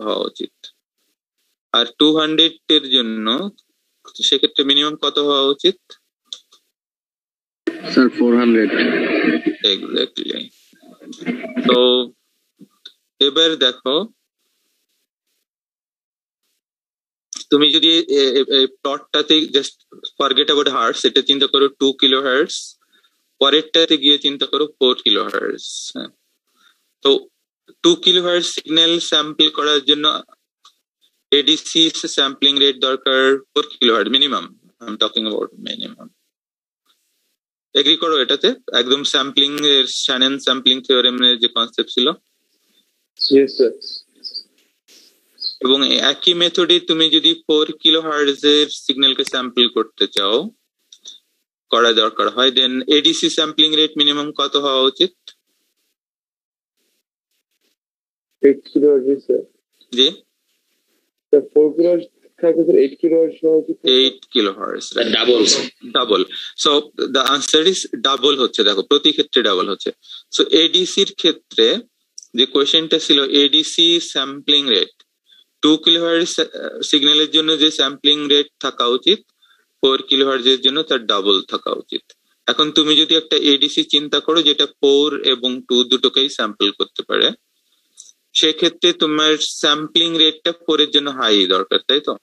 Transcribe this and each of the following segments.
হওয়া উচিত। আর 200 এর জন্য সেক্ষেত্রে মিনিমাম কত হওয়া উচিত? স্যার 400। এক্স্যাক্টলি। তো এবার দেখো, তুমি যদি প্লটটাতে জাস্ট ফরগেট অ্যাবাউট হার্টস, এটা চিন্তা করো 2 কিলো হার্টস, পরেরটাতে গিয়ে চিন্তা করো 4 কিলো হার্টস। তো 2 কিলো হার্টস সিগন্যাল স্যাম্পল করার জন্য এডিসি স্যাম্পলিং রেট দরকার 4 kilo hertz minimum. I am talking about minimum. Agree করো এটাতে? একদম স্যাম্পলিং এর শ্যানন স্যাম্পলিং থিওরেমের যে কনসেপ্ট ছিল। Yes sir. এবং একই মেথডে তুমি যদি 4 কিলো হার্টজ এর সিগন্যালকে স্যাম্পল করতে চাও, করা দরকার হয়, দেন এডিসি স্যাম্পলিং রেট মিনিমাম কত হওয়া উচিত? 8 কিলো হার্টজ স্যার। জি, 4 কিলো হার্টজ থাকে স্যার, 8 কিলো হার্টজ হওয়া উচিত। 8 kilo hertz, double. So the answer is double হচ্ছে। দেখো প্রতি ক্ষেত্রে ডাবল হচ্ছে। সো এডিসির ক্ষেত্রে যে কোয়েশ্চেনটা ছিল এডিসি স্যাম্পলিং রেট 2 কিলোহার্টজ সিগন্যালের জন্য যে স্যাম্পলিং রেট থাকা উচিত 4 কিলোহার্টজের জন্য তার ডাবল থাকা উচিত। এখন তুমি যদি একটা এডিসি চিন্তা করো যেটা 4 এবং 2 দুটোকেই স্যাম্পল করতে পারে, সেক্ষেত্রে তোমার স্যাম্পলিং রেটটা 4 এর জন্য হাই দরকার, তাই তো?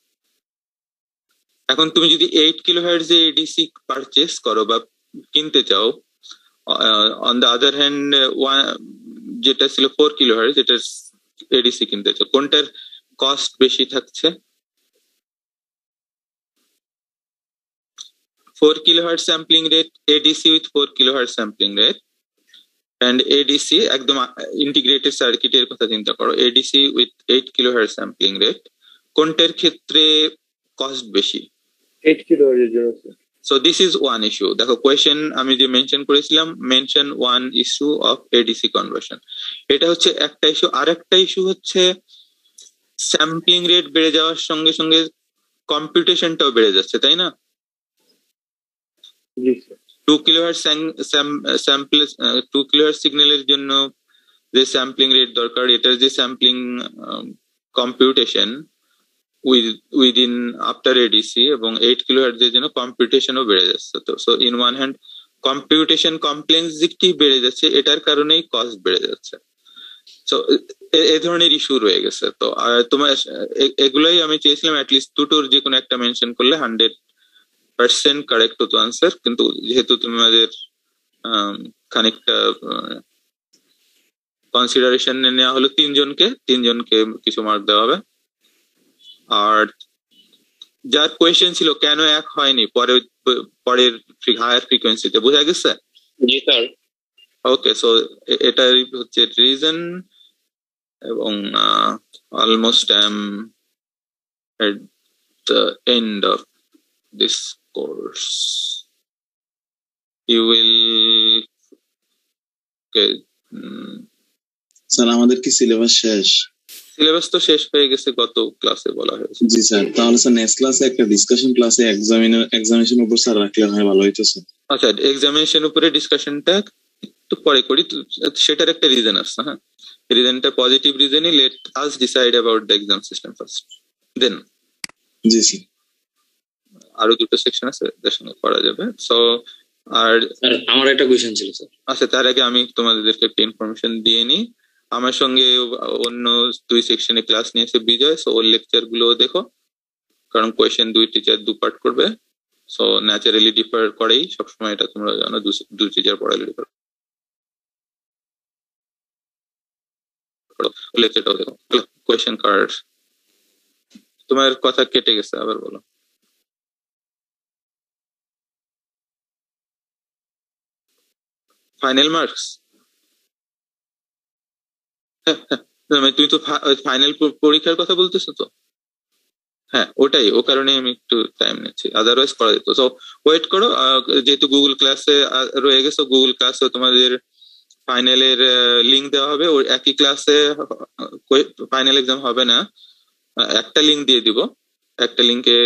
এখন তুমি যদি 8 কিলোহার্টজ এ এডিসি পারচেস করো বা কিনতে চাও, অন দ্য আদার হ্যান্ড যেটা ছিল 4 কিলোহার্টজ যেটা এডিসি কিনতে চাও, কোনটার কস্ট বেশি থাকছে? 4 kilohertz sampling rate, ADC with 4 kilohertz sampling rate and ADC একদম ইন্টিগ্রেটেড সার্কিটের কথা চিন্তা করো, ADC with 8 kilohertz sampling rate, কোনটার ক্ষেত্রে কস্ট বেশি? 8 কিলো হার্টজের জন্য sir. So this is one is to. দেখো কোয়েশ্চেন আমি যে মেনশন করেছিলাম, mention one is to of ADC conversion, এটা হচ্ছে একটা ইস্যু। আর একটা ইস্যু হচ্ছে স্যাম্পলিং রেট বেড়ে যাওয়ার সঙ্গে সঙ্গে কম্পিউটেশনটাও বেড়ে যাচ্ছে, তাই না? জি স্যার। 2 কিলোহার্টজ স্যাম্পল 2 কিলোহার্টজ সিগন্যালের জন্য যে স্যাম্পলিং রেট দরকার, এটার যে sampling computation within after ADC এবং 8 কিলোহার্টজ এর জন্য কম্পিউটেশনও বেড়ে যাচ্ছে। তো so in one hand computation complexity বেড়ে যাচ্ছে, এটার কারণেই কস্ট বেড়ে যাচ্ছে। সো এই ধরনের ইস্যু রয়ে গেছে। তো তোমার এগুলাই আমি চেয়েছিলাম অ্যাটলিস্ট দুটোর যে কোনো একটা মেনশন করলে 100% কারেক্ট হতো আনসার, কিন্তু যেহেতু তোমাদের খানিকটা কনসিডারেশন নেওয়া হলো তিনজনকে কিছু মার্ক দেওয়া হবে। আর যার কোয়েশ্চেন ছিল কেন এক হয়নি পরের হায়ার ফ্রিকোয়েন্সিতে, বোঝা গেছে? জি স্যার। ওকে, সো এটাই হচ্ছে রিজন। এবং almost I am at the end of this course. You will sir আমাদের কি সিলেবাস শেষ? সিলেবাস তো শেষ হয়ে গেছে, গত ক্লাসে বলা হয়েছে। জি স্যার, তাহলে স্যার নেক্সট ক্লাসে একটা ডিসকাশন ক্লাসে এক্সামিনেশন উপর স্যার রাখলে হয় ভালো হইতো স্যার। আচ্ছা, এক্সামিনেশন উপরে ডিসকাশনটা একটু পরে করি, সেটার একটা রিজন আছে। হ্যাঁ, রিজনটা পজিটিভ রিজনই, let us decide about the exam system first, then জি স্যার। আরো দুটো সেকশন আছে যার সঙ্গে করা যাবে। সো আর আমার একটা কোয়েশ্চেন ছিল স্যার। আচ্ছা, তার আগে আমি তোমাদেরকে একটা ইনফরমেশন দিয়ে নিই। আমার সঙ্গে অন্য 2 সেকশনে ক্লাস নিয়েছে বিজয়, সো ওর লেকচার গুলো দেখো, কারণ কোয়েশ্চেন 2 টিচার 2 পার্ট করবে। সো ন্যাচারালি ডিফার করেই সবসময়, এটা তোমরা জানো, 2 টিচার পড়ালে ডিফার। লেকচারটাও দেখো। কোয়েশ্চেন কার্ড, তোমার কথা কেটে গেছে, আবার বলো। Final marks? তুমি তো ফাইনাল পরীক্ষার কথা বলতেছো তো? হ্যাঁ, ওটাই, ও কারণে আমি একটু টাইম নিচ্ছি, আদারওয়াইজ করা যেত। সো ওয়েট করো, যেহেতু গুগল ক্লাসে রয়ে গেছো, গুগল ক্লাসে তোমাদের ফাইনালের লিঙ্ক দেওয়া হবে। ওই একই ক্লাসে ফাইনাল এক্সাম হবে না, একটা লিঙ্ক দিয়ে দিব। একটা লিঙ্কে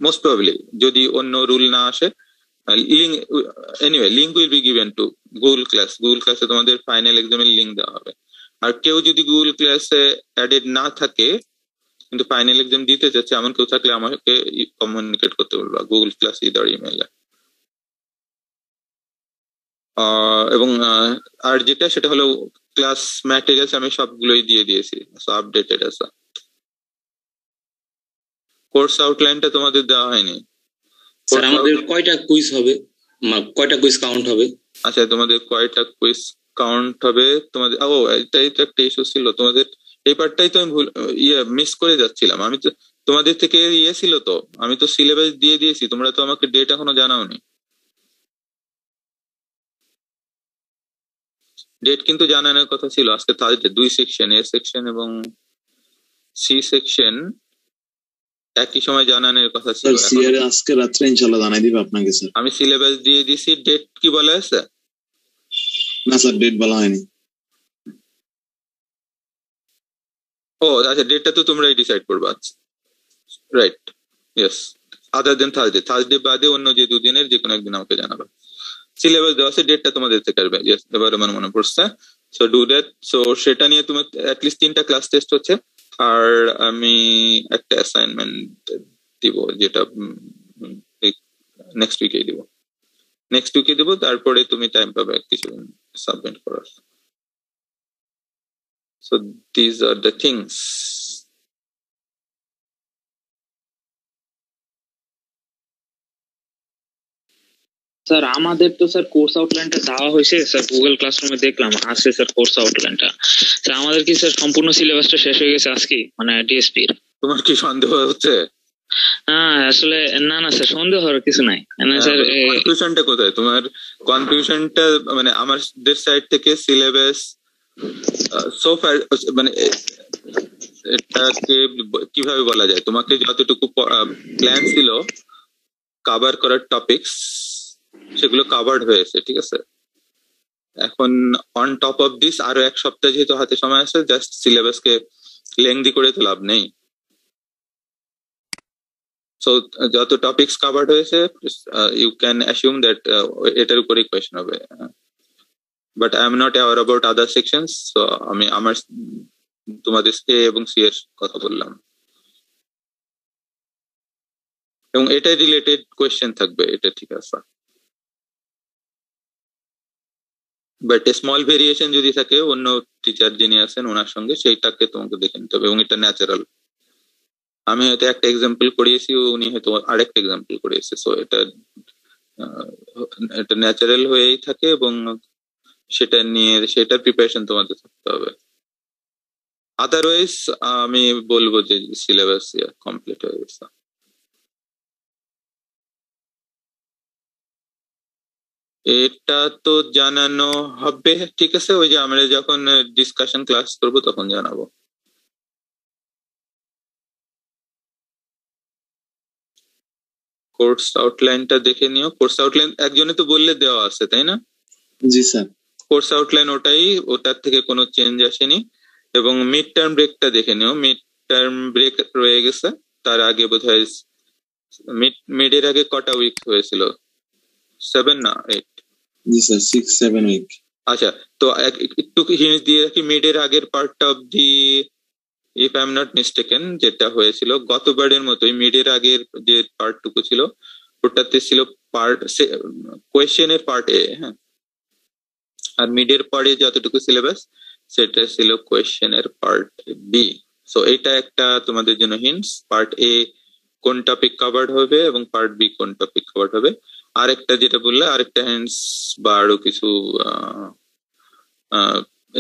মোস্ট প্রবাবলি, যদি অন্য রুল না আসে, link anyway link will be given to Google ক্লাসে তোমাদের ফাইনাল এক্সামের লিঙ্ক দেওয়া হবে। আর কেউ যদি গুগল ক্লাসে অ্যাডেড না থাকে কিন্তু ফাইনাল এক্সাম দিতে চাচ্ছে, এমন কেউ থাকলে আমাকে কমিউনিকেট করতে বলবা গুগল ক্লাস ইদার ইমেইলে। এবং আর যেটা সেটা হলো ক্লাস ম্যাটেরিয়ালস আমি সবগুলোই দিয়ে দিয়েছি, আপডেটেড আছে। কোর্স আউটলাইনটা তোমাদের দেওয়া হয়নি। স্যার আমাদের কয়টা কুইজ হবে, কয়টা কুইজ কাউন্ট হবে? আচ্ছা, তোমাদের কয়টা কুইজ কাউন্ট হবে তোমাদের, এটাই তো একটা ইস্যু ছিল তোমাদের। এই পার্টটাই তো আমি মিস করে যাচ্ছিলাম। আমি তো তোমাদের থেকে ছিল তো, আমি তো সিলেবাস দিয়ে দিয়েছি, তোমরা তো আমাকে ডেট এখনো জানাওনি। ডেট কিন্তু জানানোর কথা ছিল আজকে থার্সডে। 2 সেকশন, এ সেকশন এবং সি সেকশন একই সময় জানানোর কথা ছিল। সিআর আজকে রাত্রে ইনশাআল্লাহ জানাই দিব আপনাকে স্যার। আমি সিলেবাস দিয়ে দিছি, ডেট কি বলা আছে? না স্যার, ডেট বলা হয়নি। আচ্ছা, ডেটটা তো তোমরাই ডিসাইড করবা। Right, yes. Other than Thursday বাদে অন্য যে দুদিনের যে কোনো একদিন আমাকে জানাবে। সিলেবাস দেওয়া আছে, ডেটটা তোমাদের থেকে আসবে। ইয়েস, এবার আমার মনে পড়ছে। So do that. সো সেটা নিয়ে তোমার অ্যাটলিস্ট 3টা ক্লাস টেস্ট হচ্ছে, আর আমি একটা অ্যাসাইনমেন্ট দিব, যেটা নেক্সট উইকে দিব। তারপরে তুমি টাইম পাবে কিছুদিন সাবমিট করার। So this are the things. Sir আমাদের তো স্যার কোর্স আউটলাইনটা দেওয়া হয়েছে স্যার, গুগল ক্লাসরুমে দেখলাম আছে স্যার কোর্স আউটলাইনটা। স্যার আমাদের কি স্যার সম্পূর্ণ সিলেবাসটা শেষ হয়ে গেছে আজকে, মানে ডিএসপির? তোমার কি সন্দেহ হচ্ছে? আসলে না স্যার, সন্দেহ হওয়ার কিছু নাই। স্যার কনফিউশনটা কোথায় তোমার? কনফিউশনটা মানে আমাদের সাইড থেকে সিলেবাস সো ফার, মানে এটাকে কিভাবে বলা যায়, তোমাকে যতটুকু প্ল্যান ছিল কভার করার টপিকস সেগুলো কভার্ড হয়েছে, ঠিক আছে? এখন অন টপ অফ দিস আরো 1 সপ্তাহ যেহেতু হাতে সময় আছে, জাস্ট সিলেবাসকে লেংদি করে তো লাভ নেই। সো যত টপিকস কভার্ড হয়েছে ইউ ক্যান অ্যাসিউম দ্যাট এটার উপরেই কোয়েশ্চেন হবে। But I am not aware about other sections. So আমি আমার তোমাদের এ এবং সি এর কথা বললাম, এবং এটাই রিলেটেড কোয়েশ্চেন থাকবে, এটা ঠিক আছে। বাট স্মল ভেরিয়েশন যদি থাকে অন্য টিচার যিনি আছেন ওনার সঙ্গে, সেইটাকে তোমাকে দেখে নিতে হবে, এবং এটা ন্যাচারাল। আমি হয়তো একটা এক্সাম্পল করিয়েছি, উনি হয়তো আরেকটা এক্সাম্পল করিয়েছে। সো এটা ন্যাচারাল হয়েই থাকে, এবং সেটা নিয়ে সেটার প্রিপারেশন তোমাদের থাকতে হবে। আদারওয়াইজ আমি বলবো যে সিলেবাস কমপ্লিট হয়ে গেছে। এটা তো জানানো হবে, ঠিক আছে, ওই যে আমরা যখন ডিসকাশন ক্লাস করব তখন জানাবো। কোর্স আউটলাইনটা দেখে নিও। কোর্স আউটলাইন একজনে তো বললে দেওয়া আছে, তাই না? জি স্যার। কোর্স আউটলাইন ওটার থেকে কোনো চেঞ্জ আসেনি। এবং মিড টার্ম ব্রেকটা দেখে নিও। মিড টার্ম ব্রেক রয়ে গেছে, তার আগে বোধহয় মিডের আগে কটা উইক হয়েছিল? 7 না 8? জি স্যার, 6-7 উইক। আচ্ছা, তো একটু হিন্ট দিয়ে রাখি, মিডের আগের part of the, if I am not mistaken, যেটা হয়েছিল গতবারের মতোই, মিডের আগের যে পার্টটুকু ছিল ওটাতে ছিল পার্ট কোয়েশ্চেনের পার্ট এ, হ্যাঁ, আর মিডের পরে যতটুকু সিলেবাস সেটা ছিল কোয়েশ্চেনের পার্ট বি। সো এটা একটা তোমাদের জন্য হিন্টস, পার্ট এ কোন টপিক কভার্ড হবে এবং পার্ট বি কোন টপিক কভার্ড হবে। আরেকটা যেটা বললে, আরেকটা হিন্টস বা আরো কিছু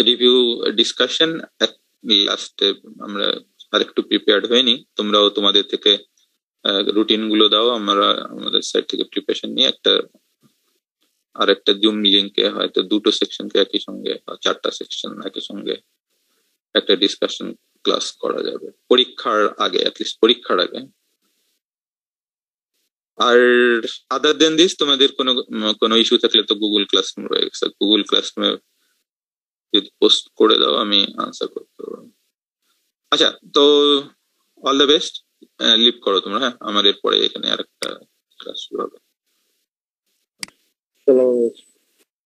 রিভিউ ডিসকাশন, লাস্টে আমরা আরেকটু প্রিপেয়ার্ড হয়নি, তোমরাও তোমাদের থেকে রুটিন গুলো দাও, আমরা আমাদের সাইড থেকে প্রিপারেশন নিয়ে আরেকটা জুম লিঙ্কে হয়তো 2টো সেকশনকে একই সঙ্গে বা 4টা সেকশন একই সঙ্গে একটা ডিসকাশন ক্লাস করা যাবে পরীক্ষার আগে, অ্যাটলিস্ট পরীক্ষার আগে। আর আদার দেন দিস তোমাদের কোনো ইস্যু থাকলে তো গুগল ক্লাসরুম রয়ে গেছে, গুগল ক্লাসরুমে যদি পোস্ট করে দাও আমি আনসার করতে পারবো। আচ্ছা, তো অল দ্য বেস্ট, লিভ করো তোমরা। হ্যাঁ, আমার এরপরে এখানে আরেকটা ক্লাস শুরু হবে।